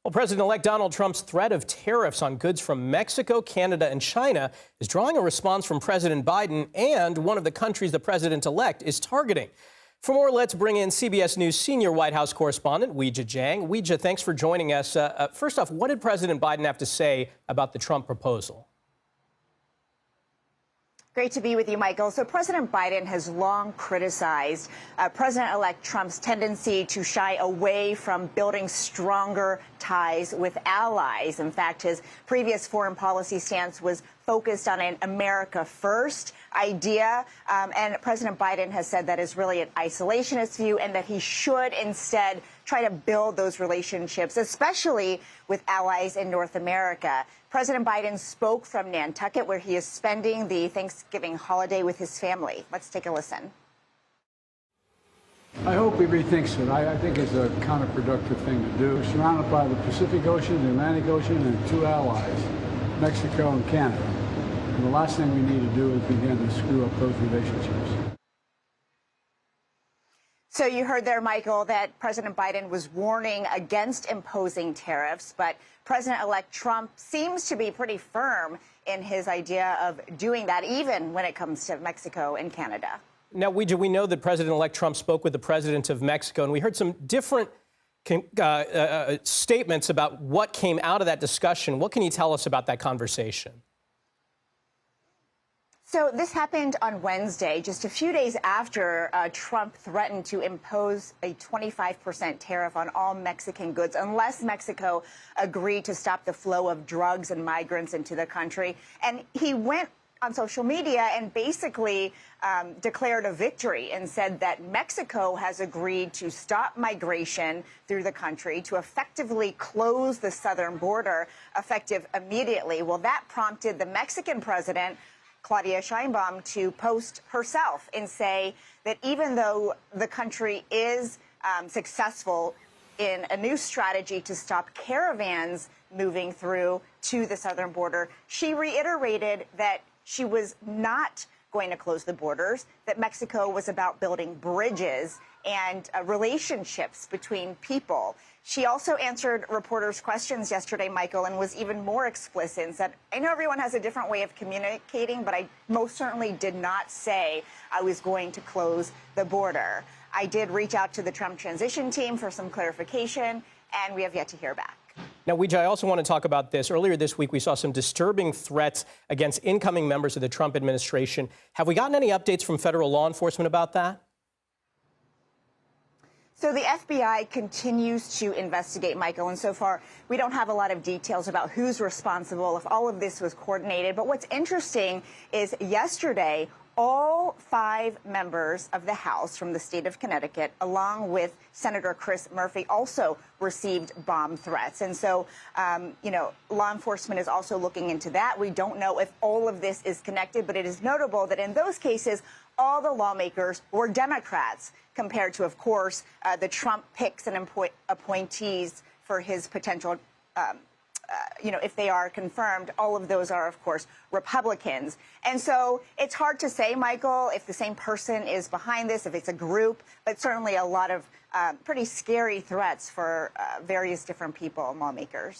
Well, President-elect Donald Trump's threat of tariffs on goods from Mexico, Canada, and China is drawing a response from President Biden and one of the countries the president-elect is targeting. For more, let's bring in CBS News senior White House correspondent Weijia Jiang. Weijia, thanks for joining us. First off, what did President Biden have to say about the Trump proposal? Great to be with you, Michael. So President Biden has long criticized President-elect Trump's tendency to shy away from building stronger ties with allies. In fact, his previous foreign policy stance was focused on an America first idea. And President Biden has said that is really an isolationist view and that he should instead try to build those relationships, especially with allies in North America. President Biden spoke from Nantucket, where he is spending the Thanksgiving holiday with his family. Let's take a listen. I hope he rethinks it. I think it's a counterproductive thing to do. We're surrounded by the Pacific Ocean, the Atlantic Ocean, and two allies, Mexico and Canada. And the last thing we need to do is begin to screw up those relationships. So you heard there, Michael, that President Biden was warning against imposing tariffs, but President-elect Trump seems to be pretty firm in his idea of doing that, even when it comes to Mexico and Canada. Now, Weijia, we know that President-elect Trump spoke with the president of Mexico, and we heard some different statements about what came out of that discussion. What can you tell us about that conversation? So this happened on Wednesday, just a few days after Trump threatened to impose a 25% tariff on all Mexican goods unless Mexico agreed to stop the flow of drugs and migrants into the country. And he went on social media and basically declared a victory and said that Mexico has agreed to stop migration through the country, to effectively close the southern border effective immediately. Well, that prompted the Mexican president, Claudia Sheinbaum, to post herself and say that even though the country is successful in a new strategy to stop caravans moving through to the southern border, she reiterated that she was not going to close the borders, that Mexico was about building bridges and relationships between people. She also answered reporters' questions yesterday, Michael, and was even more explicit and said, I know everyone has a different way of communicating, but I most certainly did not say I was going to close the border. I did reach out to the Trump transition team for some clarification, and we have yet to hear back. Now, Weijia, I also want to talk about this. Earlier this week, we saw some disturbing threats against incoming members of the Trump administration. Have we gotten any updates from federal law enforcement about that? So the FBI continues to investigate, Michael, and so far we don't have a lot of details about who's responsible, if all of this was coordinated. But what's interesting is yesterday, all 5 members of the House from the state of Connecticut, along with Senator Chris Murphy, also received bomb threats. And so, law enforcement is also looking into that. We don't know if all of this is connected, but it is notable that in those cases, all the lawmakers were Democrats, compared to, of course, the Trump picks and appointees for his potential if they are confirmed, all of those are, of course, Republicans. And so it's hard to say, Michael, if the same person is behind this, if it's a group, but certainly a lot of pretty scary threats for various different people and lawmakers.